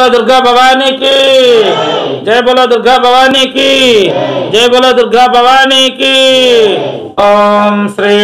दुर्गा भवानी की जय। बोलो दुर्गा भवानी की जय। बोलो दुर्गा भवानी की। ओम श्री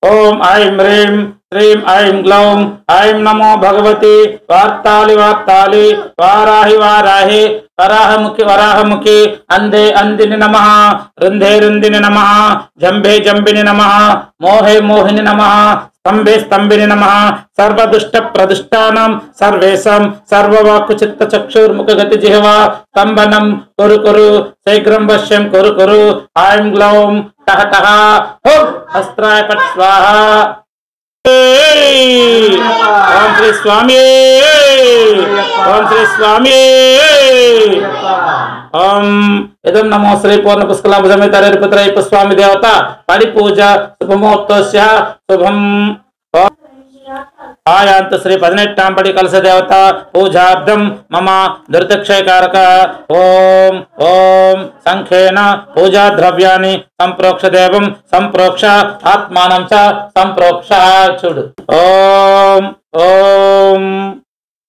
ओम ऐं ह्रीं श्रीं ऐं ग्लौं ऐं नमो भगवती वार्ताली वार्ताली वाराहि वाराहि वराहमुखि वराहमुखि अंधे अंधिनि नमः रुंधे रुंधिनि नमः जंभे जंभिनि नमः मोहे मोहिनि नमः स्तंभे स्तंभिनि नमः सर्वदुष्ट प्रदुष्टानां सर्वेषां सर्ववाक् चित्त चक्षुर्मुख गति जिह्वा स्तंभनं कुरु कुरु शीघ्रं वश्यं कुरु कुरु ऐं ग्लौं टः टः हुं अस्त्राय पट् स्वाहा। ओम श्री स्वामी ओम श्री स्वामी ओम इदं नमो श्री पूर्ण पुष्कलाभुजमितरे पुत्रै पुष्पामि देवता परिपूजा शुभमुहूर्तस्य शुभम। आयांत श्री 18 पड़ी कलश देवता पूजार्थम मम दुर्दक्षयकारक ओम ओम संख्येन पूजा द्रव्यानि संप्रोक्ष देवं संप्रोक्ष आत्मानं च संप्रोक्ष चूडु। ओम ओम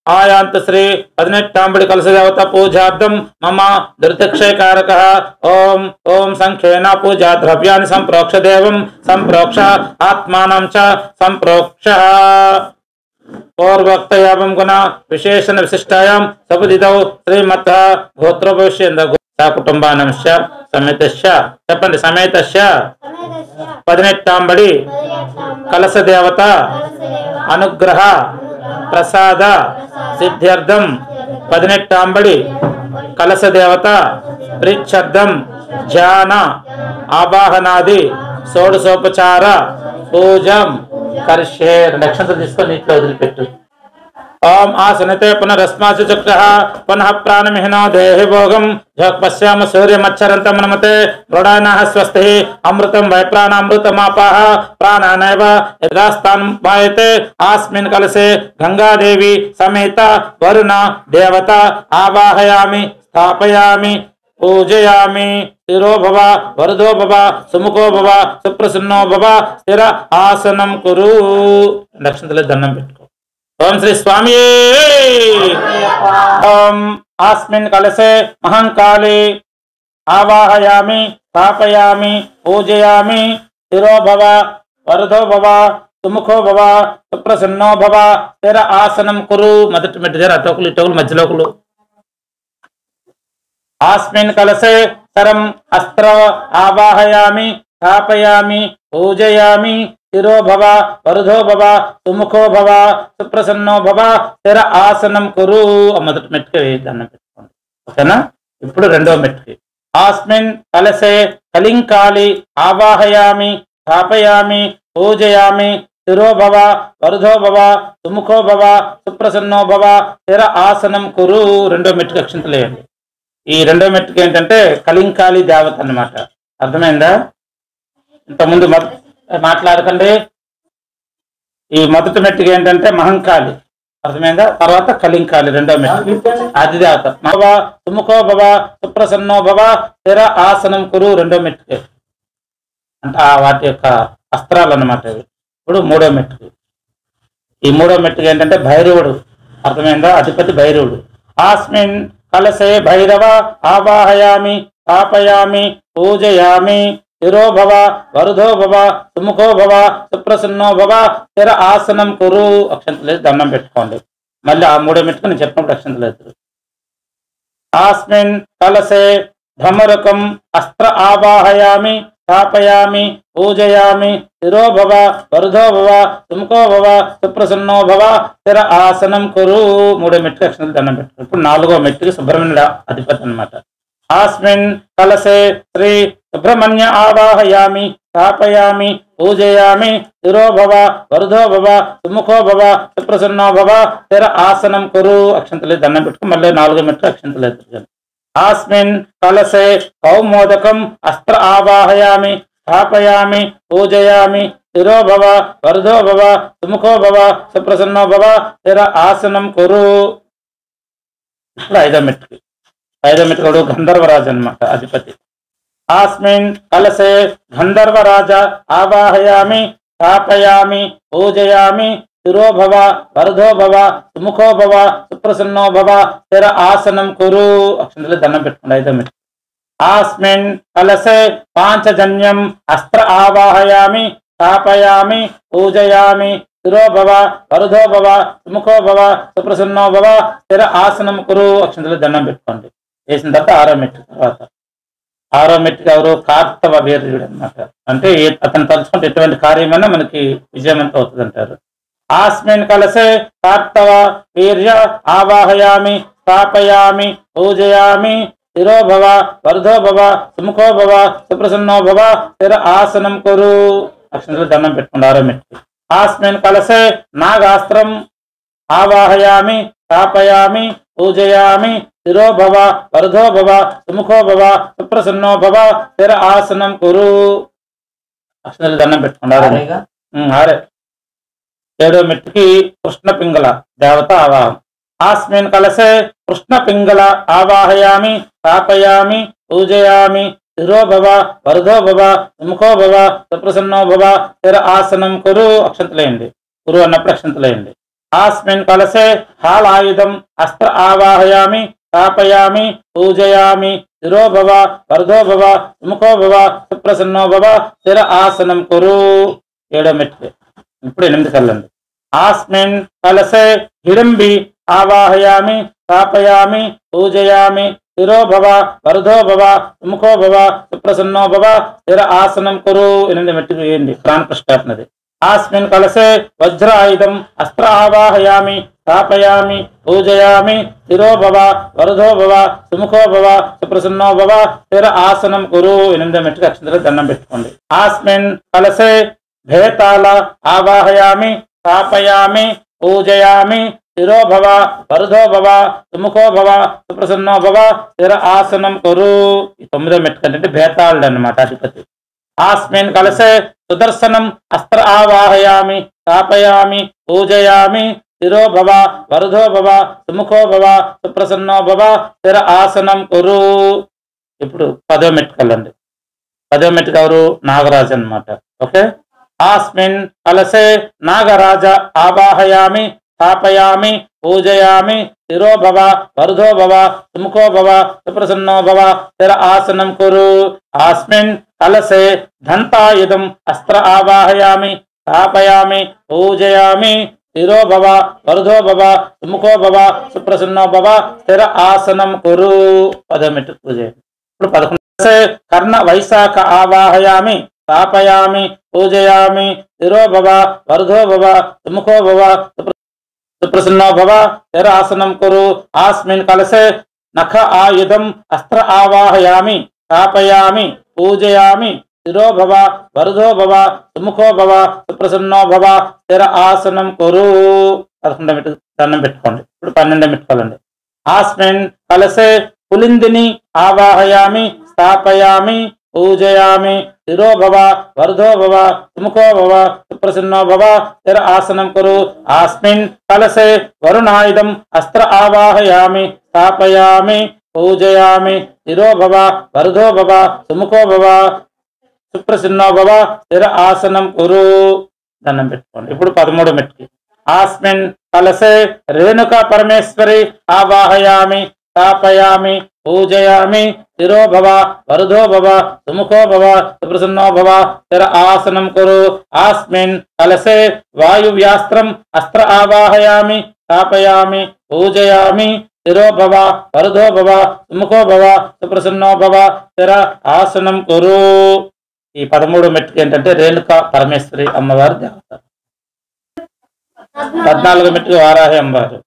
आयांत श्री 18 पड़ी कलश देवता पूजार्थम मम दुर्दक्षयकारक ओम ओम संख्येन पूजा द्रव्यानि संप्रोक्ष देवं संप्रोक्ष आत्मानं च संप्रोक्ष। पूर्वोक्तयां गुण विशेषण विशिष्टायां सपदितौ श्रीमत् गोत्रोपविश्य कुटुंबानंश्च समेतस्य చెప్పండి समेतस्य 18 बड़ी कलश देवता अनुग्रह प्रसाद सिद्ध्यर्थम 18 बड़ी कलश देवता प्रीत्यर्थम ध्यान आवाहनादि షోడశోపచార పూజం కరిష్యే। నక్షత్రం తీసుకొని నీటిలో వదిలిపెట్టు। ओम आसनते पुनरस्मासु चक्रः पुनः प्राणमिहिनो देहि भोगं झक् पश्याम सूर्यमच्छरन्तं नमते मृडानाः स्वस्तिः अमृतं वै प्राणामृतमापाः प्राणानैव यदास्तान् वायते। अस्मिन् कलशे गंगादेवी समेता वरुण देवता आवाहयामि स्थापयामि पूजयामि। स्थिरो भव वरदो भव सुमुखो भव सुप्रसन्नो भव स्थिर आसनं कुरु। लक्ष्मणले दन्नं पेट्टुको। ओम श्री स्वामी ओम अस्मिन् कलशे महंकाले आवाहयामि स्थापयामि पूजयामि। स्थिरो भव वरदो भव सुमुखो भव सुप्रसन्नो भव स्थिर आसनं कुरु। మొదటి మెట్టు దగ్గర అటోకులు ఇటోకులు మధ్యలోకులు। अस्मिन् कलशे सरम अस्त्र आवाहयामि स्थापयामि पूजयामि। स्थिरो भव वरुधो भव सुमुखो भव सुप्रसन्नो भव स्थिर आसनं कुरु। మొదటి మెట్టుకి దండం పెట్టుకోండి ఓకేనా। ఇప్పుడు రెండో మెట్టుకి अस्मिन् कलशे कलिंकाली आवाहयामि स्थापयामि पूजयामि। स्थिरो भव वरुधो भव सुमुखो भव सुप्रसन्नो भव स्थिर आसनं कुरु। రెండో మెట్టుకి అక్షంతలు వేయండి। ఈ రెండో మెట్టుకి ఏంటంటే కలింకాలి దేవత అన్నమాట అర్థమైందా। ఇంతకుముందు మాట్లాడకండి। ఈ మొదటి మెట్టుకి ఏంటంటే మహంకాళి అర్థమైందా। తర్వాత కలింకాలి రెండో మెట్టుకి ఆది దేవత భవ సుముఖో భవ సుప్రసన్నో భవ స్థిర ఆసనం కురు రెండో మెట్టుకి అంటే వాటి యొక్క అస్త్రాలు అన్నమాట। ఇప్పుడు మూడో మెట్టుకి ఈ మూడో మెట్టుకి ఏంటంటే భైరవుడు అర్థమైందా। అధిపతి భైరవుడు। ఆస్మిన్ कलशे भैरव आवाहयामि स्थापयामि पूजयामि। स्थिरो भव वरुधो भव सुमुखो भव सुप्रसन्नो भव स्थिर आसनं कुरु। అక్షంతలు దండం పెట్టుకోండి। మళ్ళీ ఆ మూడో మెట్టుకు నేను చెప్పినప్పుడు అక్షంతలు వేస్తారు। ఆస్మిన్ కలశే ధమరకం అస్త్ర ఆవాహయామి स्थापयामि पूजयामि। स्थिरो भव वरुधो भव सुमुखो भव सुप्रसन्नो भव स्थिर आसनं कुरु। మూడో మెట్టుకి అక్షంతలు దండం పెట్టుకోండి। ఇప్పుడు నాలుగో మెట్టుకి సుబ్రహ్మణ్యుడు అధిపతి అన్నమాట। ఆస్మిన్ కలశే శ్రీ సుబ్రహ్మణ్య ఆవాహయామి स्थापयामि पूजयामि। स्थिरो भव वरुधो भव सुमुखो भव सुप्रसन्नो भव स्थिर आसनं कुरु। అక్షంతలు దండం పెట్టుకుని మళ్ళీ నాలుగో మెట్టుకి అక్షంతలు వేస్తారు। आस्मिन् कलशे कौमोदकम् अस्त्र आवाहयामि स्थापयामि पूजयामि। स्थिरो भव वरुधो भव सुमुखो भव सुप्रसन्नो भव स्थिर आसनं कुरु। ఐదో మెట్టుకు గంధర్వరాజు అన్నమాట అధిపతి। ఆస్మిన్ కలశే గంధర్వరాజ ఆవాహయామి स्थापयामि पूजयामि। స్థిరో భవ వరదో భవ సుముఖో భవ సుప్రసన్నో భవ స్థిర ఆసనం కురు. అక్షంతలు దండం పెట్టుకోండి. ఐదో మెట్టు. ఆస్మిన్ కలసే పాంచజన్యం అస్త్ర ఆవాహయామి స్థాపయామి పూజయామి స్థిరో భవ వరదో భవ సుముఖో భవ సుప్రసన్నో భవ స్థిర ఆసనం కురు. అక్షంతలు దండం పెట్టుకోండి. వేసిన తర్వాత ఆరో మెట్టు. తర్వాత ఆరో మెట్టుకి ఎవరు? కార్తవ వీర్యుడు అనమాట. అంటే అతను తలుచుకుంటే ఎటువంటి కార్యమైనా మనకి విజయవంతం అవుతుంది అంటారు. ఆస్మిన్ కలసే కార్తవ వీర్య ఆవాహయామి స్థాపయామి పూజయామి స్థిరో భవ వరదో భవ సుముఖో భవ సుప్రసన్నో భవ స్థిర ఆసనం కురు. అక్షంతలు దండం పెట్టుకోండి. ఆరో మెట్టుకి. ఆస్మిన్ కలసే నాగాస్త్రం ఆవాహయామి స్థాపయామి పూజయామి స్థిరో భవ వరదో భవ సుముఖో భవ సుప్రసన్నో భవ స్థిర ఆసనం కురు. అక్షంతలు దండం పెట్టుకోండి. ఆరే. ఏడో మెట్టుకి కృష్ణ పింగళ దేవత ఆవాహం. ఆస్మిన్ కలసే కృష్ణ పింగళ ఆవాహయామి స్థాపయామి పూజయామి స్థిరో భవ వరదో భవ సుముఖో భవ సుప్రసన్నో భవ స్థిర ఆసనం కురు. అక్షంతలేయండి. కురు అన్నప్పుడు అక్షంతలేయండి. ఆస్మిన్ కలసే హాలాయుధం అస్త్ర ఆవాహయామి స్థాపయామి పూజయామి స్థిరో భవ వరదో భవ సుముఖో భవ సుప్రసన్నో భవ స్థిర ఆసనం కురు. ఏడో మెట్టు. ఇప్పుడు 8 కళ్ళండి. ఆస్మిన్ కలసే హిడంబి ఆవాహయామి స్థాపయామి పూజయామి స్థిరో భవ వరదో భవ సుముఖో భవ సుప్రసన్నో భవ స్థిర ఆసనం కురు. 8 మెట్టుకు వేయండి. ప్రాణప్రష్టాత్మది. ఆస్మిన్ కలసే వజ్రాయుధం అస్త్ర ఆవాహయామి స్థాపయామి పూజయామి స్థిరో భవ వరదో భవ సుముఖో భవ సుప్రసన్నో భవ స్థిర ఆసనం కురు. 8 మెట్టుకు అక్షంతలు దండం పెట్టుకోండి. ఆస్మిన్ కలసే భేతాల ఆవాహయామి స్థాపయామి పూజయామి స్థిరో భవ వరదో భవ సుముఖో భవ సుప్రసన్నో భవ స్థిర ఆసనం కురు. 9వ మెట్టు అంటే భేతాళుడు అన్నమాట, అధిపతి. ఆస్మిన్ కలసే సుదర్శనం అస్త్ర ఆవాహయామి స్థాపయామి పూజయామి స్థిరో భవ వరదో భవ సుముఖో భవ సుప్రసన్నో భవ స్థిర ఆసనం కురు. ఇప్పుడు 10వ మెట్టు కలండి. 10వ మెట్టుకు ఎవరు? నాగరాజు అన్నమాట. ఓకే. ఆస్మిన్ కలసే నాగరాజ ఆవాహయామి స్థాపయామి పూజయామి స్థిరో భవ వరదో భవ సుముఖో భవ సుప్రసన్నో భవ స్థిర ఆసనం కురు. ఆస్మిన్ కలసే దంతాయుధం అస్త్ర ఆవాహయామి స్థాపయామి పూజయామి స్థిరో భవ వరదో భవ సుముఖో భవ సుప్రసన్నో భవ స్థిర ఆసనం కురు. 10వ మెట్టు పూజ. ఇప్పుడు 11 కర్ణ వైశాఖ ఆవాహయామి స్థాపయామి పూజయామి స్థిరో భవ వరదో భవ సుముఖో భవ సుప్రసన్నో భవ స్థిర ఆసనం కురు. ఆస్మిన్ కలసే నఖ ఆయుధం అస్త్ర ఆవాహయామి స్థాపయామి పూజయామి స్థిరో భవ వరదో భవ సుముఖో భవ సుప్రసన్నో భవ స్థిర ఆసనం కురు. 11వ మెట్టు దండం పెట్టుకోండి. ఇప్పుడు 12వ మెట్టుకోవాలండి. ఆస్మిన్ కలసే పులిందిని ఆవాహయామి స్థాపయామి పూజయామి స్థిరో భవ వరదో భవ సుముఖో భవ సుప్రసన్నో భవ స్థిర ఆసనం కురు. ఆస్మిన్ కలసే వరుణాయుధం అస్త్ర ఆవాహయామి స్థాపయామి పూజయామి స్థిరో భవ వరదో భవ సుముఖో భవ సుప్రసన్నో భవ స్థిర ఆసనం కురు. దండం పెట్టుకోండి. ఇప్పుడు 13వ మెట్టుకి. ఆస్మిన్ కలసే రేణుకా పరమేశ్వరి ఆవాహయామి స్థాపయామి పూజయామి స్థిరో భవ వరదో భవ సుముఖో భవ సుప్రసన్నో భవ స్థిర ఆసనం కురు. ఆస్మిన్ కలసే వాయువ్యాస్త్రం అస్త్ర ఆవాహయామి స్థాపయామి పూజయామి స్థిరో భవ వరదో భవ సుముఖో భవ సుప్రసన్నో భవ స్థిర ఆసనం కురు. ఈ 13వ మెట్టుకి ఏంటంటే రేణుకా పరమేశ్వరి అమ్మవారి దేవత. 14వ మెట్టుకి వారాహి అమ్మవారు.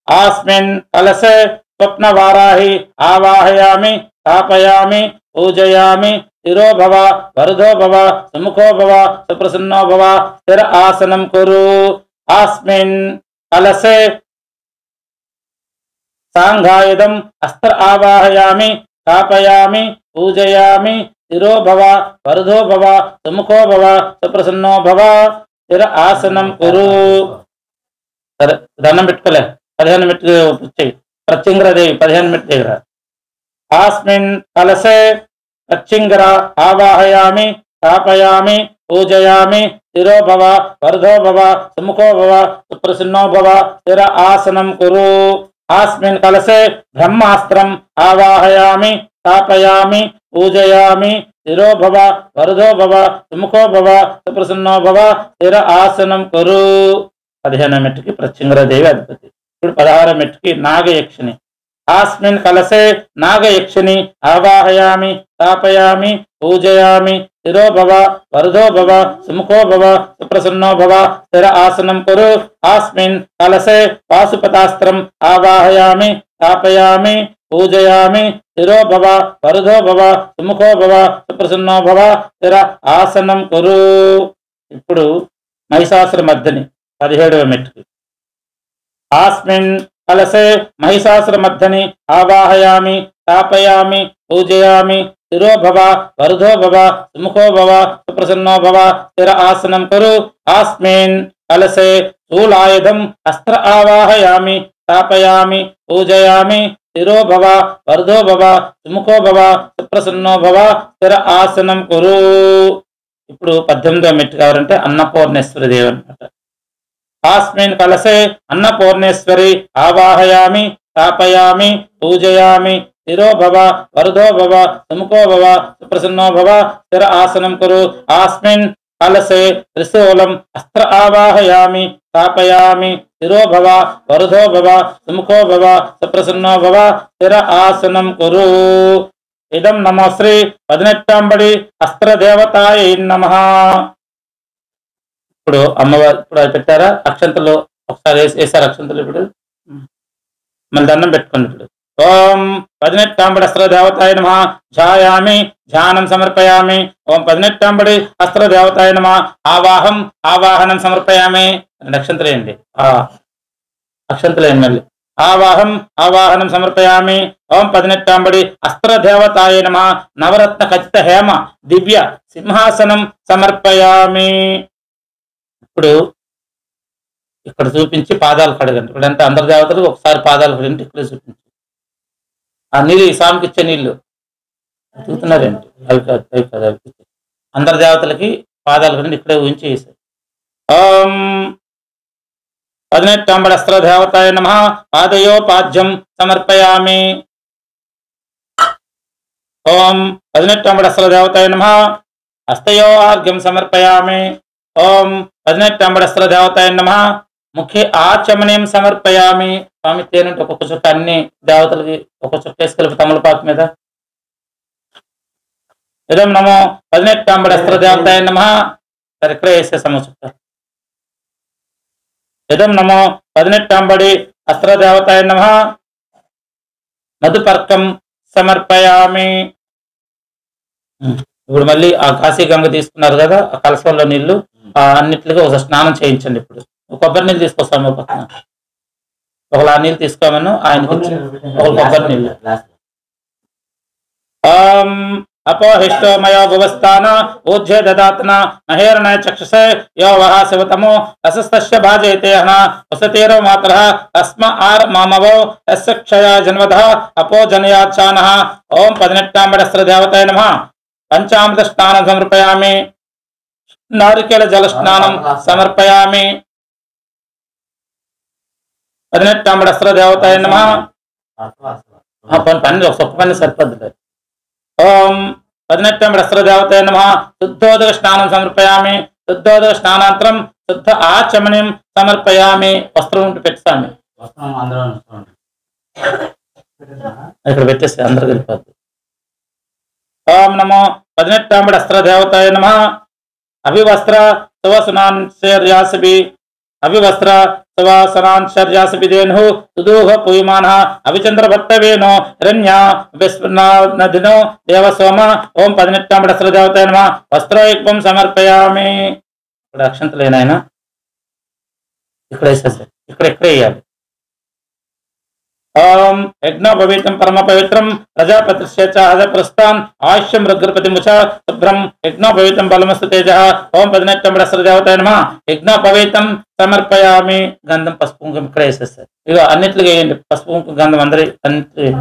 ఆస్మిన్ కలసే స్వప్న వారాహి ఆవాహయామి స్థాపయామి పూజయామి స్థిరో భవ వరదో భవ సుముఖో భవ సుప్రసన్నో భవ స్థిర ఆసనం కురు. ఆస్మిన్ కలసే సాంఘాయుధం అస్త్ర ఆవాహయామి స్థాపయామి పూజయామి స్థిరో భవ వరదో భవ సుముఖో భవ సుప్రసన్నో భవ స్థిర ఆసనం కురు. సరే, దండం పెట్టుకోలే. 15 మెట్టు వచ్చాయి. ప్రత్యంగరదేవి 15 మెట్టు దగ్గర. ఆస్మిన్ కలసే ప్రత్యంగర ఆవాహయామి స్థాపయామి పూజయామి స్థిరో భవ వరదో భవ సుముఖో భవ సుప్రసన్నో భవ స్థిర ఆసనం కురు ఆస్మిన్ కలశే బ్రహ్మాస్త్రం ఆవాహయామి స్థాపయామి పూజయామి స్థిరో భవ వరదో భవ సుముఖో భవ సుప్రసన్నో భవ స్థిర ఆసనం కురు 15వ మెట్టుకి ప్రత్యంగరాదేవి అధిపతి. ఇప్పుడు 16వ మెట్టుకి నాగయక్షిణి. ఆస్మిన్ కలశే నాగయక్షిణి ఆవాహయామి స్థాపయామి పూజయామి స్థిరో భవ వరదో భవ సుముఖో భవ సుప్రసన్నో భవ స్థిర ఆసనం కురు ఆస్మిన్ కలశే పాశుపతాస్త్రం ఆవాహయామి స్థాపయామి పూజయామి స్థిరో భవ వరదో భవ సుముఖో భవ సుప్రసన్నో భవ స్థిర ఆసనం కురు. ఇప్పుడు మహిషాసుర మర్దిని 17వ మెట్టుకి. ఆస్మిన్ కలశే మహిషాసుర మర్దిని ఆవాహయామి స్థాపయామి పూజయామి స్థిరో భవ వరదో భవ సుముఖో భవ సుప్రసన్నో భవ స్థిర ఆసనం కురు ఆస్మిన్ కలశే శూలాయుధం అస్త్ర ఆవాహయామి స్థాపయామి పూజయామి స్థిరో భవ వరదో భవ సుముఖో భవ సుప్రసన్నో భవ స్థిర ఆసనం కురు. ఇప్పుడు 18వ మెట్టు కావాలంటే అన్నపూర్ణేశ్వరి దేవి అన్నమాట. ఆస్మిన్ కలశే అన్నపూర్ణేశ్వరి ఆవాహయామి స్థాపయామి పూజయామి స్థిరో భవ వరదో భవ సుముఖో భవ సుప్రసన్నో భవ స్థిర ఆసనం కురు ఆస్మిన్ కలశే త్రిశూలం అస్త్ర ఆవాహయామి స్థాపయామి స్థిరో భవ వరదో భవ సుముఖో భవ సుప్రసన్నో భవ స్థిర ఆసనం కురు. ఇదం నమో శ్రీ 18వ అస్త్రదేవతాయై నమః. ఇప్పుడు అమ్మవారు ఇప్పుడు అది పెట్టారా అక్షంతలు ఒకసారి వేసారు అక్షంతలు. ఇప్పుడు మళ్ళీ దండం పెట్టుకోండి. ఇప్పుడు ఓం 18వ అస్త్రదేవతాయ నమః ధ్యాయామి ధ్యానం సమర్పయామి. ఓం 18వ అస్త్రదేవతాయ నమః ఆవాహం ఆవాహనం సమర్పయామి. 2 అక్షంతలు వేయండి. అక్షంతలు వేయండి మళ్ళీ. ఆవాహం ఆవాహనం సమర్పయామి. ఓం 18వ అస్త్రదేవతాయ నమః నవరత్న ఖచ్చిత హేమ దివ్య సింహాసనం సమర్పయామి. ఇప్పుడు ఇక్కడ చూపించి పాదాలు కడగండి. ఇప్పుడంటే అందరి దేవతలకు ఒకసారి పాదాలు కడగండి. ఇక్కడ చూపించి ఆ నీళ్ళు ఈ స్వామికి ఇచ్చే నీళ్లు చూస్తున్నారండి. అవి కాదు అవి కాదు అవి అందరి దేవతలకి పాదాలు కడండి. ఇక్కడే ఊహించి వేసారు. ఓం 18వ అస్త్రదేవతాయ నమః పాదయోపాద్యం సమర్పయామి. ఓం 18వ అస్త్రదేవతాయ నమః హస్తయో ఆర్ఘ్యం సమర్పయామి. ఓం 18వ అస్త్రదేవతాయ నమః ముఖ్య ఆచమనీయం సమర్పయామి. స్వామి తేనంటే ఒక్కొక్క చుట్ట అన్ని దేవతలకి ఒక్కొక్క చుట్ట వేసుకెళ్ళి తమలపాకు మీద. ఇదం నమో 18వ అస్త్రదేవతాయ నమః. సరే ఇక్కడే వేసేసాము చుట్ట. ఇదం నమో 18వ అస్త్రదేవతాయ నమః మధుపర్కం సమర్పయామి. ఇప్పుడు మళ్ళీ ఆ కాశీ గంగ తీసుకున్నారు కదా ఆ కలశంలో నీళ్లు అన్నిటికీ ఒక స్నానం చేయించండి. ఇప్పుడు కొబ్బరి నీళ్ళు తీసుకొస్తాము పక్కన. ఒకలా నీళ్ళు తీసుకోమను ఆయనకి ఒక కొబ్బరి నీళ్ళు. ఓం అపోహిష్టో మయో భువస్థాన ఊర్ధ్వే దదాతన మహేరణయ చక్షుషే యో వహ శివతమో రసస్తస్య భాజయతే హన వసతేరో మాతరః తస్మ ఆర్ మామవో తస్య క్షయ జన్మదః అపో జనయాచానః. ఓం 18వ అస్త్రదేవతాయ నమః పంచామృత స్నానం సమర్పయామి. నారికేళ జల స్నానం సమర్పయామి. 18వ అస్త్రదేవతాయ నమః పని ఒక పని సరిపోద్ది. ఓం 18వ అస్త్రదేవతాయ నమః శుద్ధోదక స్నానం సమర్పయామి. శుద్ధోదక స్నానాంతరం శుద్ధ ఆచమనీయం సమర్పయామి. వస్త్రం ఉంటే పెట్టామి ఇక్కడ పెట్టేస్తే అందరు వెళ్ళిపోద్ది. ఓం నమో 18వ అస్త్రదేవతాయ నమః అభివస్త్ర సువసనాన్శర్యాసభి అవివస్త్ర సవాసనాంశర్యాసపిదేను సుదూహ పూయమానః అవిచంద్రభట్టవేనో హిరణ్యా విస్మృనదినో దేవసోమ. ఓం 18వ అస్త్రదేవతాయ నమః వస్త్రయుగ్మం సమర్పయామి. ఇక్కడ అక్షంతలేనాయన ఇక్కడ వేసేసారు. ఇక్కడ వేయాలి. ఓం యజ్ఞోపవీతం పరమ పవిత్రం ప్రజాపతిశ్చ ప్రస్థాన్ ఆయుష్యం రుద్రపతిముచ శుభ్రం యజ్ఞోపవీతం బలమస్తు తేజ. ఓం 18వ అస్త్రదేవతాయ నమః యజ్ఞోపవీతం సమర్పయామి. గంధం పసుపు కుంకుమ ఇక్కడ వేసేస్తారు. ఇక అన్నిట్లు వేయండి. పసుపు కుంకుమ గంధం అందరి అన్నిట్లు.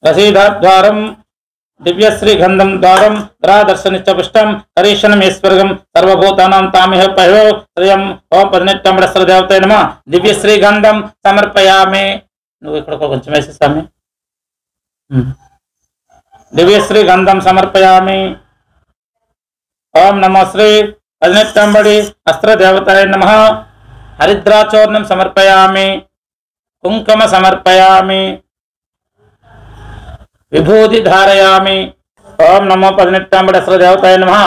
రసీదాద్వారం దివ్యశ్రీ గంధం ద్వారం గ్రహదర్శనిచ్చపుష్టం కరీషణమేశ్వర్గం సర్వభూతానాం తామిహ పహో శ్రియం ఓం 18 దేవతాయ నమః. దివ్యశ్రీ గంధం సమర్పయామి. నువ్వు ఇక్కడ కొంచెం వేసి స్వామి. దివ్యశ్రీ గంధం సమర్పయామి. ఓం నమో శ్రీ 18 అస్త్ర దేవతాయ నమః. హరిద్రాచూర్ణం సమర్పయామి. కుంకుమ సమర్పయామి. విభూతి ధారయామి. ఓం నమో 18 అస్త్ర దేవతాయ నమః.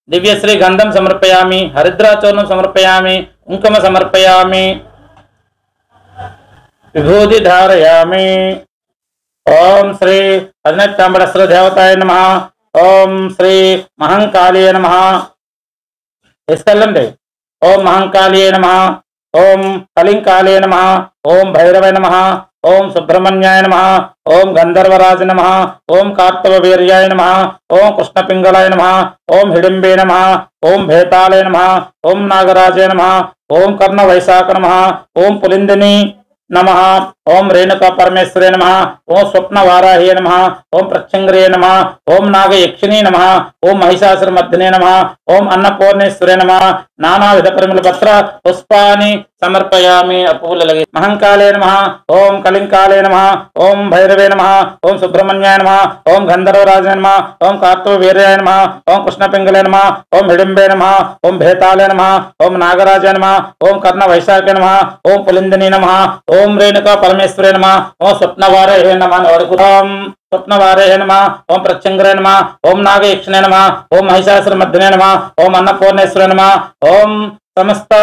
దివ్యశ్రీ గంధం సమర్పయామి. హరిద్రాచూర్ణం సమర్పయామి. కుంకుమ సమర్పయామి. విభూతి ధారయామి. ఓం శ్రీ 18 అస్త్ర దేవతాయ నమః. ఓం శ్రీ మహంకాళియే నమః. తీసుకెళ్ళండి. ఓం మహంకాళియే నమః. ఓం కలింకాళియే నమః. ఓం భైరవే నమః. ఓం సుబ్రహ్మణ్యాయ నమః. ఓం గంధర్వరాజ నమః. ఓం కార్తవీర్యాయ నమః. ఓం కృష్ణపింగళాయ నమః. ఓం హిడింబే నమః. ఓం భేతాళే నమః. ఓం నాగరాజే నమః. ఓం కర్ణవైశాఖ నమః. ఓం పులిందిని నమః. ఓం రేణుకా పరమేశ్వరే నమః. ఓం స్వప్నవారాహ్యే నమః. ఓం ప్రత్యంగ్రే నమః. ఓం నాగయక్షిణీ నమః. ఓం మహిషాసురమర్దినే నమః. ఓం అన్నపూర్ణేశ్వరే నమః. నానావిధ పరిమళ పత్ర పుష్పాని సమర్పయామి. అపూలలగి మహంకాళే నమః. ఓం కలింకాళే నమః. ఓం భైరవే నమః. ఓం సుబ్రహ్మణ్యాయ నమః. ఓం గంధర్వరాజాయ నమః. ఓం కార్తవీర్యాయ నమః. ఓం కృష్ణపింగళే నమః. ఓం హిడింబే నమః. ఓం భేతాళే నమః. ఓం నాగరాజాయ నమః. ఓం కర్ణవైశాఖే నమః. ఓం పులిందిని నమః. ఓం రేణుకా పరమేశ్వరే నమః. ఓం స్వప్నవారాహ్యే నమః. ఓం స్వప్నవారాహ్యే నమః. ఓం ప్రత్యంగ్రే నమః. ఓం నాగయక్షిణే నమః. ఓం మహిషాసురమర్దినే నమః. ఓం అన్నపూర్ణేశ్వరే నమః. ఓం సమస్త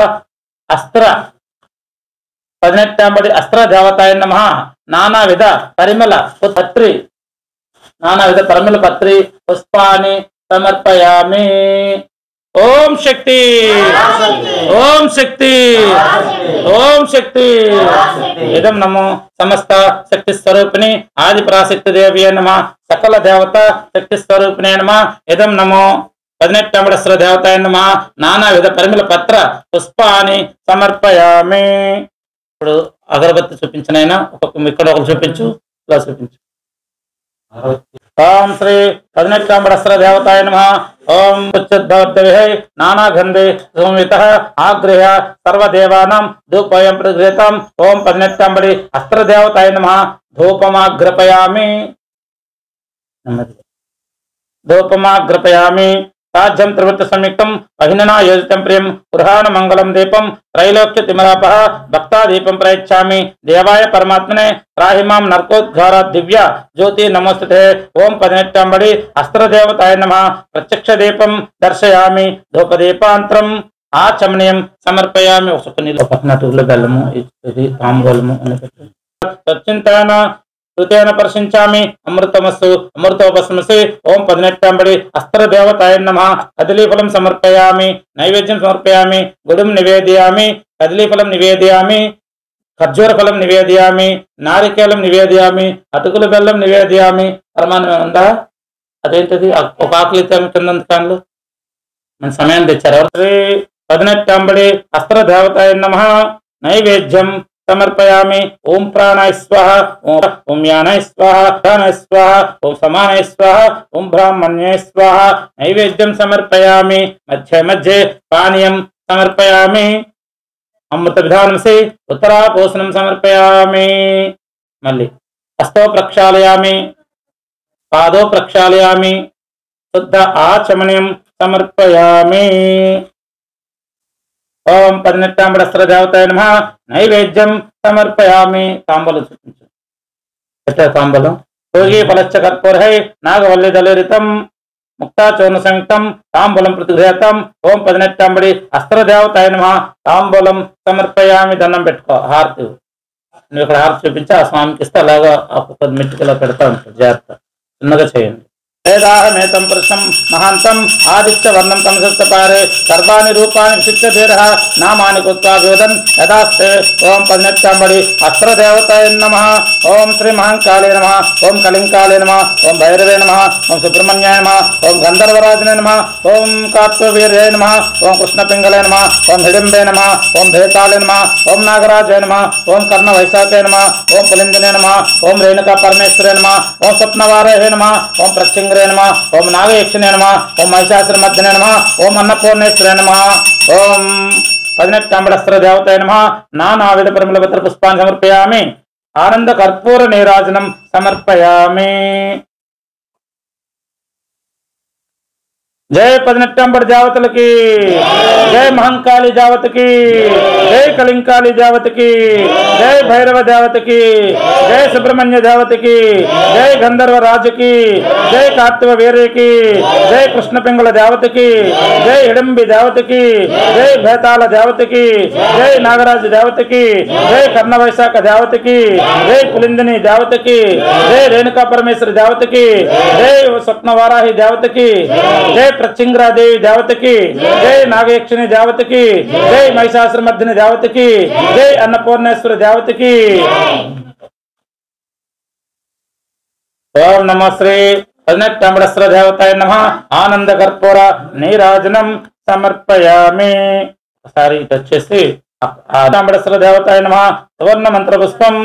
అస్త్ర 18 అస్త్ర దేవతాయ నమః. నానావిధ పరిమళ పత్రి పుష్పాని సమర్పయామి. ఓం శక్తి ఓం శక్తి ఓం శక్తి. ఇదం నమో సమస్త శక్తి స్వరూపిణి ఆది పరాశక్తి దేవ్యే నమః. సకల దేవత శక్తి స్వరూపిణే నమః. ఇదం నమో 18 అస్త్ర దేవతాయ నమః. నానావిధ పరిమళ పత్ర పుష్పాని సమర్పయామి. ఇప్పుడు అగరబత్తి చూపించినైనా ఇక్కడ ఒకరు చూపించు, ఇలా చూపించు. ఓం శ్రీ 18 అస్త్ర దేవతాయ నమః. ఓం ఉచ్ఛద్భవద్భవే నానాగంధే సంయుతః ఆగ్రహ సర్వదేవానాం ధూపయం ప్రగృహీతం. ఓం 18 అస్త్ర దేవతాయ నమః. ధూపమాగ్రపయామి. ధూపమాగ్రపయామి. రాజ్యం త్రివృత్త సంయుక్తం అహిననా యోజితం ప్రియం గృహాణ మంగళం దీపం త్రైలోక్య తిమరాపః భక్తా దీపం ప్రయచ్ఛామి. దేవాయ పరమాత్మనే రాహిమాం నర్కోద్ఘార దివ్య జ్యోతి నమోస్తుతే. ఓం 18 అస్త్రదేవతాయ నమః. ప్రత్యక్ష దీపం దర్శయామి. ధూపదీపాంతరం ఆచమనీయం సమర్పయామి. ఒక నీళ్ళు పట్టినట్టులో బెల్లము ఇది తాంబూలము అని పెట్టు. సచ్చింతన కృతేన పర్శించామి. అమృతమస్సు అమృతోపస్మసి. ఓం 18 అస్త్ర దేవతాయ నమః. కదలీఫలం సమర్పయామి. నైవేద్యం సమర్పయామి. గుడుం నివేదయామి. కదలీఫలం నివేదయామి. ఖర్జూర ఫలం నివేదయామి. నారికేలం నివేదయామి. అటుకుల బెల్లం నివేదయామి. ప్రమాణం ఉందా? అదేంటిది? ఒక ఆకులు కింద ఫ్యాన్లు మన సమయం తెచ్చారు. 18 అస్త్ర దేవతాయ నమః. నైవేద్యం సమర్పయామి. ఓం ప్రాణాయ స్వాహ. ఓం యానాయ స్వాహ. ప్రాణాయ స్వాహ. ఓం సమానాయ స్వాహ. ఓం బ్రాహ్మణ్యాయ స్వాహ. నైవేద్యం సమర్పయామి. మధ్య మధ్య పానీయం సమర్పయామి. అమృత విధానంసి ఉత్తరాపోషణం సమర్పయామి. మళ్ళీ హస్తో ప్రక్షాళయామి. పాదో ప్రక్షాళయామి. శుద్ధ ఆచమనీయం సమర్పయామి. ఓం 18 అస్త్ర దేవతాయ నమః. నైవేద్యం సమర్పయామి. తాంబూలం చూపించు. తాంబూలం భోగి ఫలశ్చ కర్పూరై నాగవల్లిదళరితం ముక్తాచూర్ణ సంయుక్తం తాంబూలం ప్రతిగృహీతం. ఓం 18 అస్త్ర దేవతాయ నమః. తాంబూలం సమర్పయామి. దండం పెట్టుకో. హారతి నువ్వు ఇక్కడ హారతి చూపించి ఆ స్వామికి ఇస్తే అలాగా ఒక్కొక్క మెట్టుకలా పెడతా ఉంటాడు. జాగ్రత్త చిన్నగా చేయండి. वेदाहमेतं पुरुषं महान्तं आदित्यवर्णं तमसस्तपारे सर्वाणि रूपाणि विशिष्य धीरः नामानि कृत्वा वेदन् यदास्ते ओं 18 अस्त्रदेवताय नमः ओं श्री महाकाले नमः ओं कलिंकाले नमः ओं भैरवे नमः ओं सुब्रह्मण्याय नमः ओं गंधर्वराजने नमः ओं कार्तवीर्याय नमः ओं कृष्णपिंगले नमः ओं हिडिंबे नमः ओं भेताले नमः ओं नागराजाय नमः ओं कर्णवैशाखे नमः ओं पुलिंदिने नमः ओं रेणुका परमेश्वरे नमः ओं स्वप्नवाराहे नमः ओं प्रत्यंग नमः ओम नागयक्षिणे नमः ओम महिषासुरमर्दिने नमः ओम अन्नपूर्णेश्वरे नमः ओम 18 देवताय नमः नानाविध परिमलपत्र पुष्पान् समर्पयामि आनंद कर्पूर नीराजनं समर्पयामि। जय 18 जावतल की जय महंकाली जावत की जय कलिंकाली जावत की जय भैरव जावत की जय सुब्रह्मण्य जावत की जय गंधर्व राज की जय कार्तिक वीर्य की जय कृष्ण पिंगल जावत की जय हिडंबी जावत की जय भैताल जावत की जय नागराज जावत की जय कर्ण वैशाख जावत की जय पुलिंदिनी जावत की जय रेणुका परमेश्वर जावत की जय स्वप्न वाराही जावत की जय प्रचिंगरा देवी जावत की जय नागयक्षिणी जावत की जय महिषासुरमर्दिनी जावत की जय अन्नपूर्णेश्वर जावत की। ओम नमः श्री 18 देवताय नमः आनंद कर्पूर नीराजनं समर्पयामि। सारी వచ్చేసి 18 देवताय नमः सुवर्ण मंत्र पुष्पम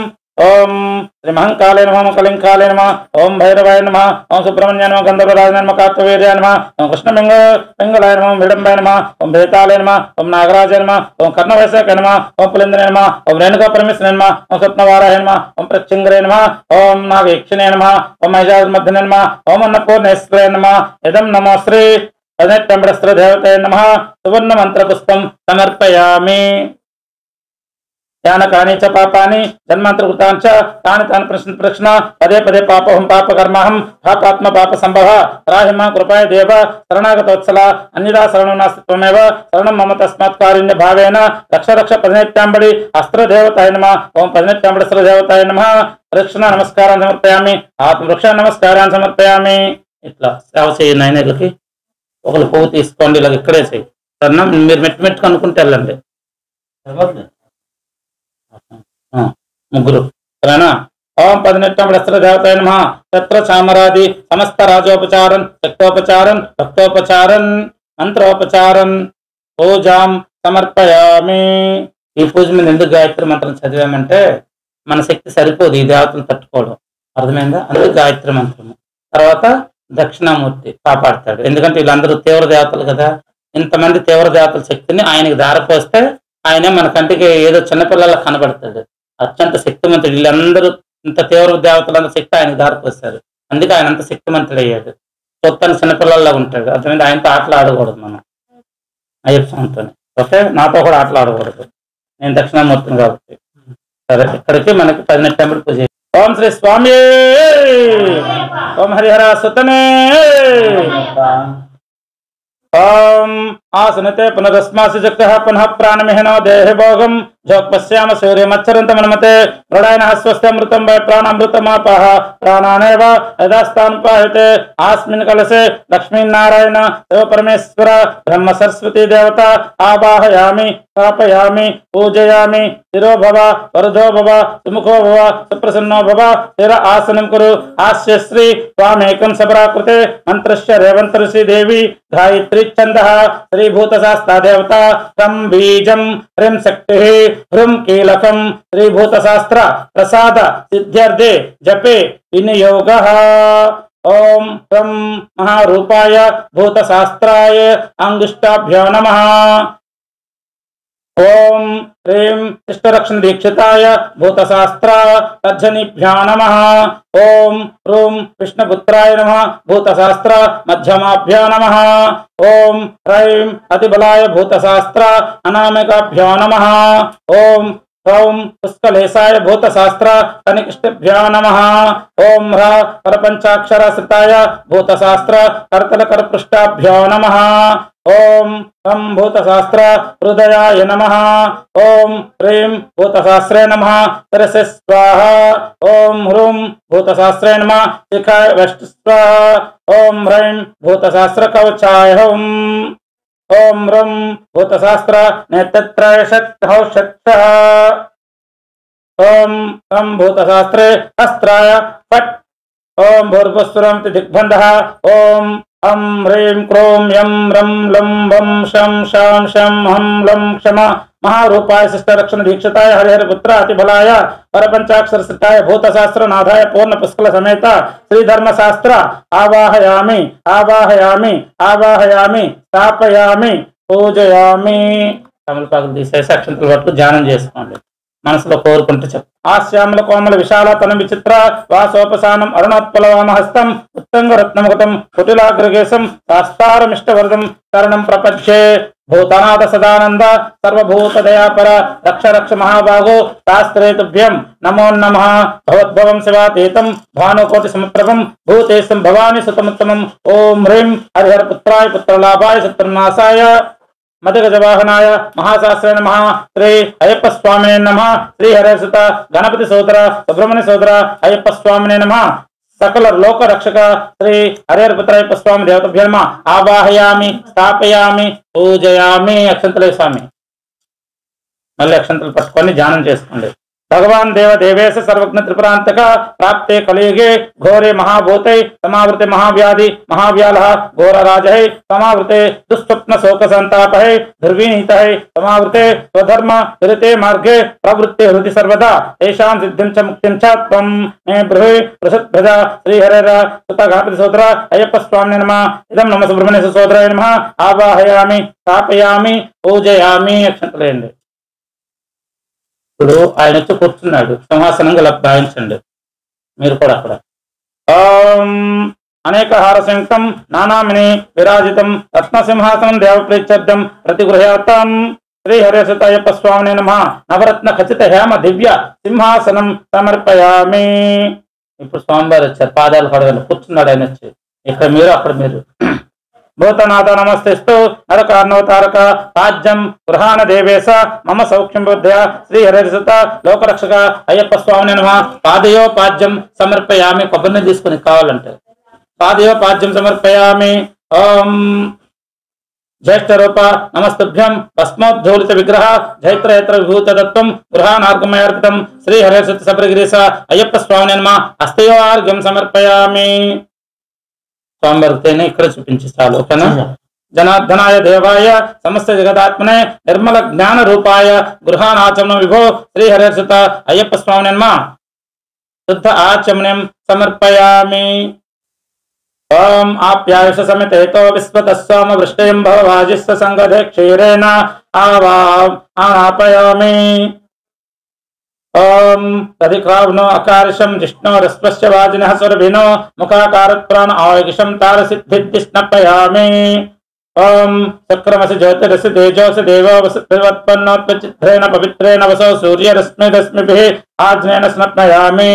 ओम श्री महंकाले नमः कलिंकाले नमः ओम भैरवाय नमः ओम सुब्रह्मण्याय नमः गंधर्वराजाय नमः कार्तवीर्याय नमः ओम कृष्णपिंगलाय नमः हिडंबाय नमः ओम भेताले नमः ओम नागराजाय नमः ओम कर्णवैशाखाय नमः ओम पुलिंदिने नमः ओम रेणुका परमेश्वराय नमः ओम स्वप्नवाराय नमः ओम प्रत्यंगरे नमः ओम नागयक्षिणे नमः ओम महिषासुरमर्दिने नमः ओम अन्नपूर्णेश्वराय नमः इदं नमो श्री 18 देवताय नमः सुवर्ण मंत्र पुष्पं समर्पयामि। यानकानि च पापानि जन्मान्तरकृतानि च तानि तानि प्रश्न पदे पदे पापहं पापकर्माहं पापात्म पाप संभव त्राहि मां कृपाय देव शरणागतवत्सला अन्यदा शरणं नास्ति त्वमेव शरणं मम तस्मात् कारुण्य भावेन रक्ष रक्ष 18 अस्त्रदेवताय नमः ओम 18 देवताय नमः रक्षण नमस्कारान् समर्पयामि आत्मरక్ష नमस्कारान् समर्पयामि। ఇట్లా సేవ చేయండి ఆయనకి ఒకరు పువ్వు తీసుకోండి ఇలా ఇక్కడే చేయి సరేనా మీరు మెట్టు మెట్టుకు అనుకుంటే వెళ్ళండి मुग्गुरु सरेना ओम 18 देवताय नमः तत्र चामरादि समस्त राजोपचारन शक्तोपचारन भक्तोपचारन मंत्रोपचारन पूजां समर्पयामि। ఈ పూజ మీద ఎందుకు గాయత్రి మంత్రం చదివామంటే మన శక్తి సరిపోదు ఈ దేవతలను తట్టుకోవడం అర్థమైందా అందుకే గాయత్రి మంత్రము తర్వాత దక్షిణామూర్తి కాపాడతాడు ఎందుకంటే వీళ్ళందరూ తీవ్ర దేవతలు కదా ఇంతమంది తీవ్ర దేవతల శక్తిని ఆయనకి దారపోస్తే ఆయన మన కంటికి ఏదో చిన్నపిల్లల కనబడతాడు అత్యంత శక్తిమంతుడు వీళ్ళందరూ ఇంత తీవ్ర దేవతలందరూ శక్తి ఆయనకు దారిపోస్తారు అందుకే ఆయన అంత శక్తిమంతుడు అయ్యాడు చొత్తని చిన్నపిల్లల్లా ఉంటాడు అర్థమైంది ఆయనతో ఆటలు ఆడకూడదు మనం అయ్యప్ప స్వామితో ఓకే నాతో కూడా ఆటలు ఆడకూడదు నేను దక్షిణామూర్తిని కాబట్టి సరే ఇక్కడికి మనకి 18 పూజ ఓం శ్రీ స్వామి ఓం హరిహర సుతనే ओम आसनते पुनरस्मासि जक्तः पुनः प्राणमिहिनो देहे भोगं जोक्पश्याम सूर्यमच्छरन्तमनुमते प्रणायनः स्वस्त्यमृतं वै प्राणामृतमापः प्राणानेव यदास्तान् पायते आस्मिन् कलशे लक्ष्मीनारायण देव परमेश्वर ब्रह्म सरस्वती देवता आवाहयामि स्थापयामि पूजयामि शिरो भव वरदो भव सुमुखो भव सुप्रसन्नो भव स्थिर आसनं कुरु आस्य श्री त्वामेकं सबराकृते मंत्रस्य रेवन्तऋषि देवी गायत्री छन्दः श्रीभूतशास्ता देवता तं बीजं ह्रीं शक्तिः ह्रूं कीलकं श्रीभूतशास्त्र प्रसाद सिद्ध्यर्थे जपे विनियोगः। ओम ह्रं महारूपाय भूतशास्त्राय अंगुष्ठाभ्यो नमः। ओम ह्रीं इष्टरक्षण दीक्षिताय भूतशास्त्र तर्जनीभ्यो नमः। ओम ह्रूं विष्णुपुत्राय नमः भूतशास्त्र मध्यमाभ्यो नमः। ओम ह्रीं अतिबलाय भूतशास्त्र अनामिकाभ्यो नमः। ओम ओम पुष्कलेशाय भूतशास्त्र तनिष्ठभ्यो नमः। ओम ह्र परपंचाक्षर श्रिताय भूतशास्त्र करतलकरपृष्ठाभ्यो नमः। ओम ह्रं भूतशास्त्र हृदयाय नमः। ओम ह्रीं भूतशास्त्रे नमः तरसे स्वाहा। ओम ह्रूं भूतशास्त्रे नमः शिखाय वष्ट स्वाहा। ओम ह्रीं भूतशास्त्र कवचाय हुं। ओम ह्रं भूतशास्त्र नेत्रत्रय शक्तौ शक्तः। ओम ह्रं भूतशास्त्रे अस्त्राय फट्। ओम भूर्भुस्वरं दिग्बन्धः। ओम अं ह्रीं क्रों यं रं लं वं शं शां शं हं लं क्षम महारूपाय शिष्टरक्षण दीक्षिताय हरिहरपुत्र अतिबलाय परपंचाक्षर श्रिताय भूतशास्त्र नाथाय पूर्ण पुष्कल समेत श्रीधर्मशास्त्र आवाहयामि आवाहयामि आवाहयामि स्थापयामि పూజయామి। తమలపాకులు తీసేసి అక్షంతలు పట్టు ధ్యానం చేసుకోండి, మనసులో కోరుకుంటూ చెప్పు। ఆశ్యామల కోమల విశాల తన విచిత్ర వాసోపసానం అరుణోత్పలవామహస్తం ఉత్తంగ రత్నముఖతం కుటిలాగ్రగేశం శాస్తారమిష్టవరదం శరణం ప్రపంచే। భూతనాథ సదానంద సర్వభూత దయాపర రక్ష రక్ష మహాబాహో శాస్త్రే తుభ్యం నమో నమః। భవద్భవం శివాతీతం భానుకోటి సమప్రభం భూతేశం భవాని సుతముత్తమం। ఓం హ్రీం హరిహర పుత్రాయ పుత్రలాభాయ శత్రునాశాయ మదగజవాహనాయ మహాశాస్త్రే నమః। శ్రీ అయ్యప్ప స్వామినే నమః। శ్రీ హరిసుత గణపతి సోదర సుబ్రహ్మణ్య సోదర అయ్యప్ప స్వామినే నమః। సకల లోక రక్షక శ్రీ హరిహరపుత్ర అయ్యప్ప స్వామి దేవతభ్యో నమః। ఆవాహయామి స్థాపయామి పూజయామి। అక్షంతలు స్వామి మళ్ళీ అక్షంతలు పట్టుకొని ధ్యానం చేసుకోండి। भगवान देव देवेश सर्वज्ञ त्रिपुरांतक प्राप्ते कलियुगे घोरे महाभूते समावृते महाव्याधि महाव्यालः घोरराजः समावृते दुष्स्वप्न शोक संतापः ध्रुवीनीतः समावृते स्वधर्म विरते मार्गे प्रवृत्ते हृदि सर्वदा येषां सिद्धिं च मुक्तिं च त्वं मे ब्रूहि प्रसद्भजा। श्री हरेर सुत गणपति सोदर अय्यप्प स्वामिने नमः। इदं नमः सुब्रह्मण्य सोदराय नमः। आवाहयामि स्थापयामि पूजयामि। अक्षंतलेंడి। ఇప్పుడు ఆయన వచ్చి కూర్చున్నాడు, సింహాసనం గల భావించండి మీరు కూడా అక్కడ। ఓం అనేక హార సంయుక్తం నానామిని విరాజితం రత్నసింహాసనం దేవప్రీత్యర్థం ప్రతిగృహ్యాతం। శ్రీ హరిసుత అయ్యప్ప స్వామినే నమః। నవరత్న ఖచ్చిత హేమ దివ్య సింహాసనం సమర్పయామి। ఇప్పుడు స్వామివారు వచ్చారు, పాదాలు కడగండి, కూర్చున్నాడు ఆయన వచ్చి, ఇక్కడ మీరు అక్కడ మీరు। భూతనాథ నమస్తేస్తు నరకార్ణవతారక పాజ్యం గృహాణ దేవేశ మమ సౌఖ్యం బుద్ధయ। శ్రీ హరిసుత లోకరక్షక అయ్యప్ప స్వామినే నమః। పాదయో పాద్యం సమర్పయామి। కొబ్బరిని తీసుకుని కావాలంటే పాదయో పాద్యం సమర్పయామి। ఓం జ్యేష్ఠ రూప నమస్తుభ్యం భస్మోద్ధూలిత విగ్రహ జైత్రయత్ర విభూతత్వం గృహానార్గమయార్పితం। శ్రీ హరిసుత శబరిగిరీశ అయ్యప్ప స్వామినే నమః। హస్తయో ఆర్ఘ్యం సమర్పయామి। స్వామివారితేనే ఇక్కడ చూపించి చాలు, ఓకేనా। జనార్దనాయ దేవాయ సమస్త జగదాత్మనే నిర్మల జ్ఞాన రూపాయ గృహానాచమన విభో శ్రీ హరిసుత అయ్యప్ప స్వామినే నమః। శుద్ధ ఆచమనం సమర్పయామి। ఓం ఆప్యాయుష సమితేతో విశ్వత సోమ వృష్టయం భవవాజిస్వ సంగధే క్షీరేణ ఆవాపయామి। ओम अधिकावनो अकारिशम जिष्णो रस्पस्य वाजिनः सुरभिनो मुखाकारत्प्राण आयगिशम तारसिद्धिस्नपयामि। ओम चक्रमसि ज्योतिरसि तेजोसि देवो वसुत्वत्पन्नोत्पचित्रेण पवित्रेण वसो सूर्यरश्मिरश्मिभिः आज्ञेन स्नपयामि।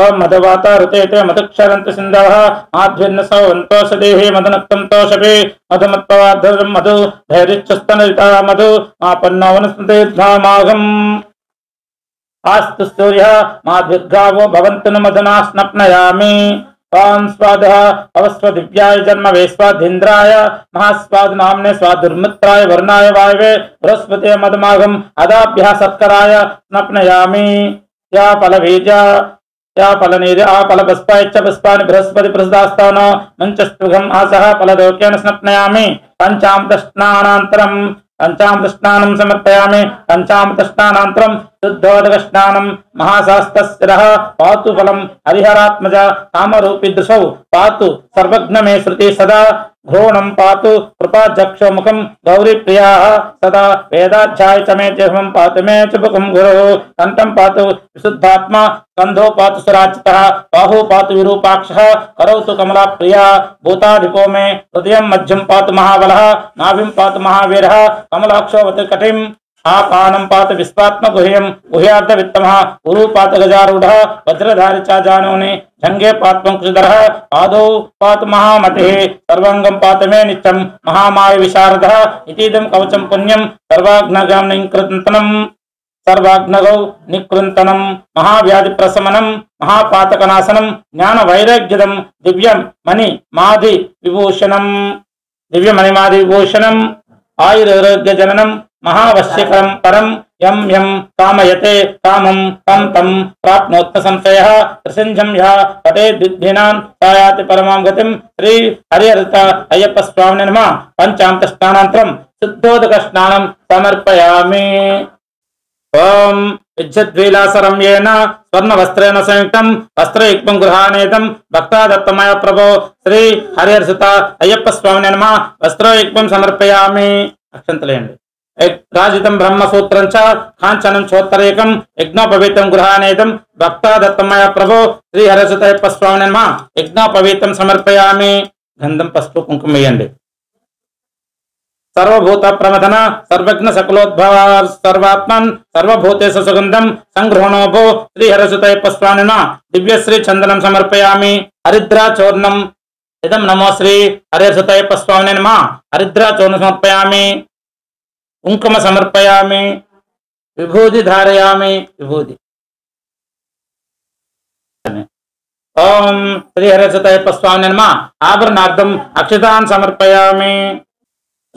ओम मधुवाता ऋतेते मधुक्षरन्त सिन्धवः माध्विन्नसो वन्तोषधीः मधुनक्तं तोषभि मधुमत्पवाद्धरं मधु धैर्यच्चस्तनयुता मधु मापन्नो वनस्पतिर्धामाघम्। आस्तु सूर्य माध्विर्गावो भवन्तु न मधुना स्नपयामि। ओम स्वादः अवस्व दिव्याय जन्म वेस्वाधीन्द्राय महास्वाद नामने स्वादुर्मित्राय वर्णाय वायवे बृहस्पति मधुमाघम् अदाभ्यः सत्कराय स्नपयामि। या फलबीजा या फलनीर आ फलपुष्पाय च पुष्पानि बृहस्पति प्रसदास्तानो मंचस्तुघम् आसः फलदोक्येन स्नपयामि। पंचामृतस्नानान्तरं पंचामृतस्नानं समर्पयामि। पंचामृतस्नानान्तरं शुद्धोदकस्नानं महाशास्तशिरः पातु फलं हरिहरात्मज कामरूपिदृशौ पातु सर्वज्ञ मे श्रुति सदा घ्रोणं पातु कृपाजक्षो मुखं गौरीप्रियाः सदा वेदाध्याय च मे जिह्वं पातु मे चुबकं गुरुः कण्ठं पातु विशुद्धात्मा कंधो पातु सुराचितः बाहु पातु विरूपाक्षः करौ तु कमला प्रिया भूताधिपो मे हृदयं मध्यं पातु महाबलः नाभिं पातु महावीरः कमलाक्षो वत्कटिं आपानं पात विश्वात्म गुह्यं गुह्यार्ध वित्तमः उरु पात गजारूढ़ः वज्रधारि च जानोनि झंगे पात पंकुशधरः पादौ पात महामतिः सर्वांगं पात मे नित्यं महामाय विशारदः इतीदं कवचं पुण्यं सर्वाग्नगं निकृन्तनं सर्वाग्नगौ निकृन्तनं महाव्याधि प्रशमनं महापातकनाशनं ज्ञान वैराग्यदं दिव्यं मणि माधि विभूषणं दिव्य मणिमाधि विभूषणं आयुरारोग्य जननं महावश्यकरं परं यं यं कामयते कामं तं तं प्राप्नोत्न संशयः त्रिसंझं यः पठेद्विघ्नान् सायाति परमां गतिं श्री हरिहरता अय्यप्प स्वामिने नमः पंचामृत स्नानानन्तरं शुद्धोदक स्नानं समर्पयामि। ओम विद्युद्विलासरम्येन स्वर्णवस्त्रेण संयुक्तं वस्त्रयुक्तं गृहाणेतं भक्तादत्तमय प्रभो श्री हरिहरसुता अय्यप्प स्वामिने नमः वस्त्रयुक्तं समर्पयामि। अक्षंतलेंడి राजितं ब्रह्मसूत्रं च कांचनं चोत्तरेकं यज्ञोपवीतं गृहाणेतं भक्तादत्तमय प्रभो श्री हरिहरसुता अय्यप्प स्वामिने नमः यज्ञोपवीतं समर्पयामि। गंधं पసుపు కుంకుమ వేయండి। सर्वभूत प्रमथन सर्वज्ञ सकलोद्भव सर्वात्मन सर्वभूतेषु सुगंधं संग्रहणो भो श्री हरिहरसुता अय्यप्प स्वामिने नमः दिव्य श्री चंदनं समर्पयामि। हरिद्रा चूर्णम् इदं नमो श्री हरिहरसुता अय्यप्प स्वामिने नमः हरिद्रा चूर्णं समर्पयामि। कुंकुम समर्पयामि। विभूति धारयामि। विभूति ओम श्री हरिहरसुता अय्यप्प स्वामिने नमः आभरणार्थम् अक्षतान् समर्पयामि।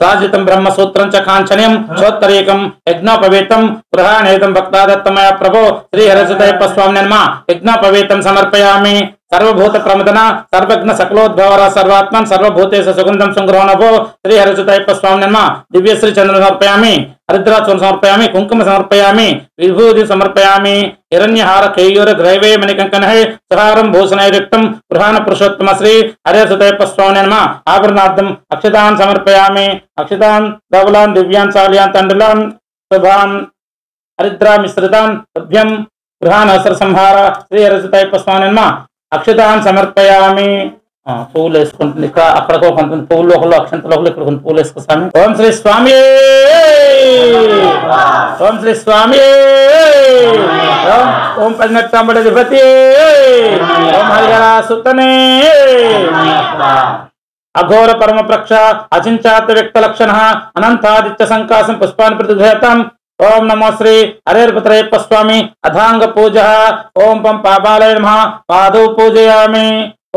राजितं ब्रह्मसूत्रं च कांचनीयं चोत्तरेकं यज्ञोपवीतं गृहाणेतं भक्तादत्तमय प्रभो श्री हरिहरसुता अय्यप्प स्वामिने नमः यज्ञोपवीतं समर्पयामि। सर्वभूत प्रमदन सर्वज्ञ सकलोद्भव सर्वात्मन सर्वभूतेषु सुगंधं संग्रहणो भो श्री हरिहरसुता अय्यप्प स्वामिने नमः दिव्य श्री चंद्रं समर्पयामि। हरिद्रा चूर्णं समर्पयामि। कुंकुम समर्पयामि। विभूति समर्पयामि। हिरण्यहार केयूर ग्रैवे मणिकंकणः सहारं भूषणैर्युक्तं गृहाण पुरुषोत्तम श्री हरिहरसुता अय्यप्प स्वामिने नमः आभरणार्थम् अक्षतान् समर्पयामि। अक्षतान् धवलान् दिव्यान् शाल्यान् तण्डुलान् शुभान् हरिद्रा मिश्रितान् तुभ्यं गृहाण असर संहार श्री हरिहरसुता अय्यप्प स्वामिने नमः अक्षतान् समर्पयामि। పూలు వేసుకుంటుంది ఇక్కడ అక్కడికి కొంత పూలు ఒకళ్ళు అక్షంతలు ఒకళ్ళు ఇక్కడ కొంత పూలు వేసుకో స్వామి। ఓం శ్రీ స్వామి ఓం శ్రీ స్వామి ఓం పన్నెట్టాంబడి ఓం హరిహర సుతనే अघोर परम प्रक्ष अचिंचात व्यक्त लक्षण अनंतादित्य संकाशं पुष्पान् प्रतिधेयताम्। ओम नमो श्री हरिहरपुत्र अय्यप्प स्वामी अधांग पूजा। ओम पं पाबालय नमः पादौ पूजयामि।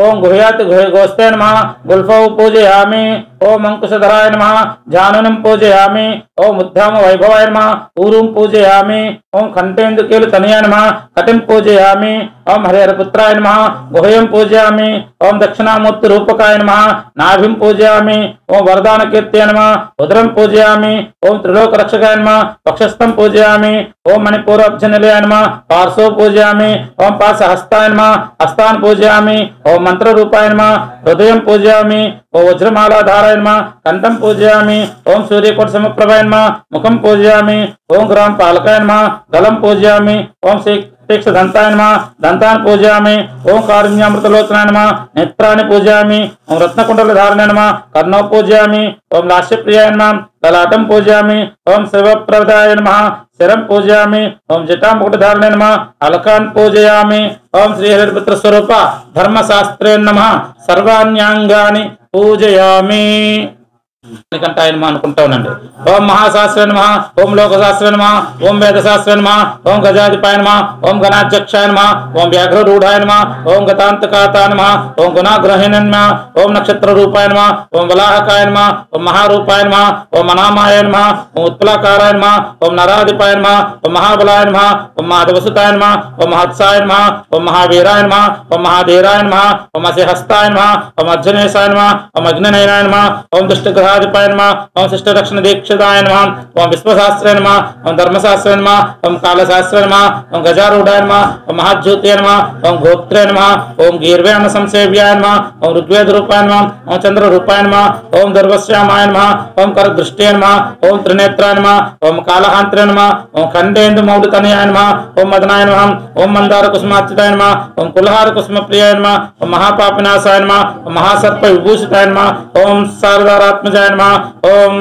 ओम गुह्यात गोस्ते नमः गुल्फौ पूजयामि। ओम अंकुशधराय नमः जाननं पूजयामि। ओम उद्धाम वैभवाय नमः ऊरुं पूजयामि। ओम खंडेन्दुकेलु तनयाय नमः कटिं पूजयामि। ओम हरिहरपुत्राय नमः गुह्यं पूजयामि। ओम दक्षिणामूर्ति रूपकाय नमः नाभिं पूजयामि। ओम वरदान कीर्त्याय नमः उदरं पूजयामि। ओम त्रिलोक रक्षकाय नमः वक्षस्थं पूजयामि। ओम मणिपूराब्जनिलयाय नमः पार्श्वं पूजयामि। ओम पाशहस्ताय नमः हस्तान् पूजयामि। ओम मंत्र रूपाय नमः हृदयं पूजयामि। ओम वज्रमालाधाराय नमः कंठं पूजयामि। ओम सूर्यकोट समप्रभाय नमः मुखं पूजयामि। ओम ग्राम पालकाय नमः गलं पूजयामि। ओम तीक्ष्णदन्ताय नमः दन्तान् पूजयामि। ओम कारुण्यामृतलोचनाय नमः नेत्राणि पूजयामि। ओम रत्नकुण्डलधारणाय नमः कर्णौ पूजयामि। ओम लास्यप्रियाय नमः ललाटं पूजयामि। ओम शिवप्रदाय नमः शिरं पूजयामि। ओम जटामुकुटधारणाय नमः अलकान् पूजयामि। ओम श्री हरिहरपुत्र स्वरूप धर्मशास्त्रे नमः सर्वाण्यांगानि पूजयामि। कंटाय नमः अनुకుంటా ఉండండి। ఓం మహాశాస్త్రే నమః ఓం లోకశాస్త్రే నమః ఓం వేదశాస్త్రే నమః ఓం గజాధిపాయ నమః ఓం గణాధ్యక్షాయ నమః ఓం వ్యాఘ్రరూఢాయ నమః ఓం గతాంతకాతాయ నమః ఓం గుణాగ్రహిణాయ నమః ఓం నక్షత్ర రూపాయ నమః ఓం వలాహకాయ నమః ఓం మహారూపాయ నమః ఓం అనామాయ నమః ఓం ఉత్పలాకారాయ నమః ఓం నరాధిపాయ నమః ఓం మహాబలాయ నమః ఓం మహాదవసుతాయ నమః ఓం మహత్సాయ నమః ఓం మహావీరాయ నమః ఓం మహాధీరాయ నమః ఓం అసిహస్తాయ నమః ఓం అర్జునేశాయ నమః ఓం అగ్నినయనాయ నమః ఓం దుష్టగ్రహాధిపాయ नमः ओम शिष्ट रक्षण दीक्षिताय नमः ओम विश्वशास्त्रे नमः ओम धर्मशास्त्रे नमः ओम कालशास्त्रे नमः ओम गजारूढ़ाय नमः ओम महाज्योतिये नमः ओम गोत्रे नमः ओम गीर्व्यान संसेव्याय नमः ओम ऋग्वेद रूपाय नमः ओम चंद्र रूपाय नमः ओम दर्वश्यामाय नमः ओम करदृष्ट्ये नमः ओम त्रिनेत्राय नमः ओम कालहांत्रे नमः ओम खंडेन्दु मौलितनयाय नमः ओम मदनाय नमः ओम मंदार कुसुमार्चिताय नमः ओम कुलहार कुसुमप्रियाय नमः ओम महापापनाशाय नमः ओम महासर्प विभूषिताय नमः ओम शारदारात्मजाय नमः ओम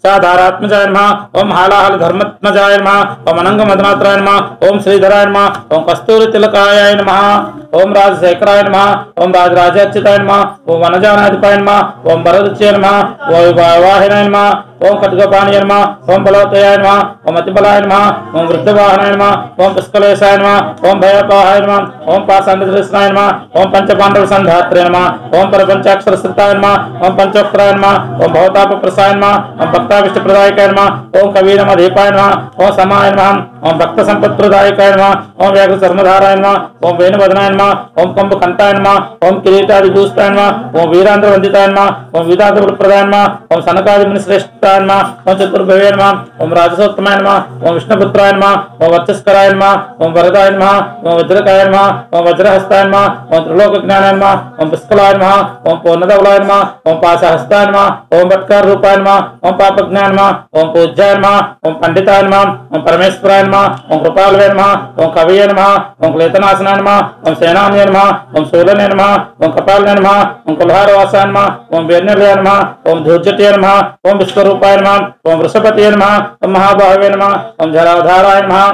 साधारात्मजाय नमः ओम हालाहल धर्मात्मजाय नमः ओम अनंग मदनात्राय नमः ओम श्रीधराय नमः ओम कस्तूरी तिलकाय नमः ओम राजशेखराय नमः ओम राजराजाच्युताय नमः ओम वनजानाधिपाय नमः ओम वरदच्चे नमः ओम वाहिनाय नमः ओम खड्गपाणिये नमः ओम बलवतयाय नमः ओम अतिबलाय नमः ओम वृद्धवाहनाय नमः ओम पुष्कलेशाय नमः ओम भयपाहाय नमः ओम पाषाण्डधृष्णाय नमः ओम पंचपाण्डव संधात्रे नमः ओम परपंचाक्षरस्थिताय नमः ओम पंचोक्तराय नमः ओम भवतापप्रसाय नमः ओम भक्ताभिष्टप्रदायकाय नमः ओम कवीरमधीपाय नमः ओम समाय नमः ओम भक्त संपत्प्रदायकाय नमः ओम व्याघ्र चर्मधाराय नमः ओम वेणुवदनाय नमः ओम कंबकंठाय नमः ओम किरीटादिभूषिताय नमः ओम वीरांध्रवंदिताय नमः ओम विदातप्रदाय नमः ओम सनकादिमुनिश्रेष्ठाय नमः ओम चतुर्भुवे नमः ओम राजसोत्तमाय नमः ओम विष्णुपुत्राय नमः ओम वर्चस्कराय नमः ओम वरदाय नमः ओम वज्रकाय नमः ओम वज्रहस्ताय नमः ओम त्रिलोकज्ञानाय नमः ओम पुष्कलाय नमः ओम पूर्णधवलाय नमः ओम पाशहस्ताय नमः ओम वत्कार रूपाय नमः ओम पापज्ञाय नमः ओम पूज्याय नमः ओम पंडिताय नमः ओम परमेश्वराय नमः ओम कृपालवे नमः ओम कवये नमः ओम क्लेतनाशनाय नमः ओम सेनान्ये नमः ओम शूलने नमः ओम कपालने नमः ओम कुल्हारवासाय नमः ओम वेण्यलये नमः ओम धूर्जटे नमः ओम विश्वरूपाय नमः ओम वृषपतये नमः ओम महाबाहवे नमः ओम जलाधाराय नमः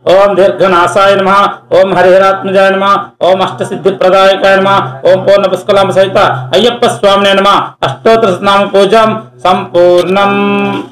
ओम दीर्घनाशाय नमः ओम हरिहरात्मजाय नमः ओम अष्टसिद्धिप्रदायकाय नमः ओम पूर्णपुष्कलां सहित अय्यप्प स्वामिने नमः अष्टोत्तरनाम पूजां संपूर्णम्।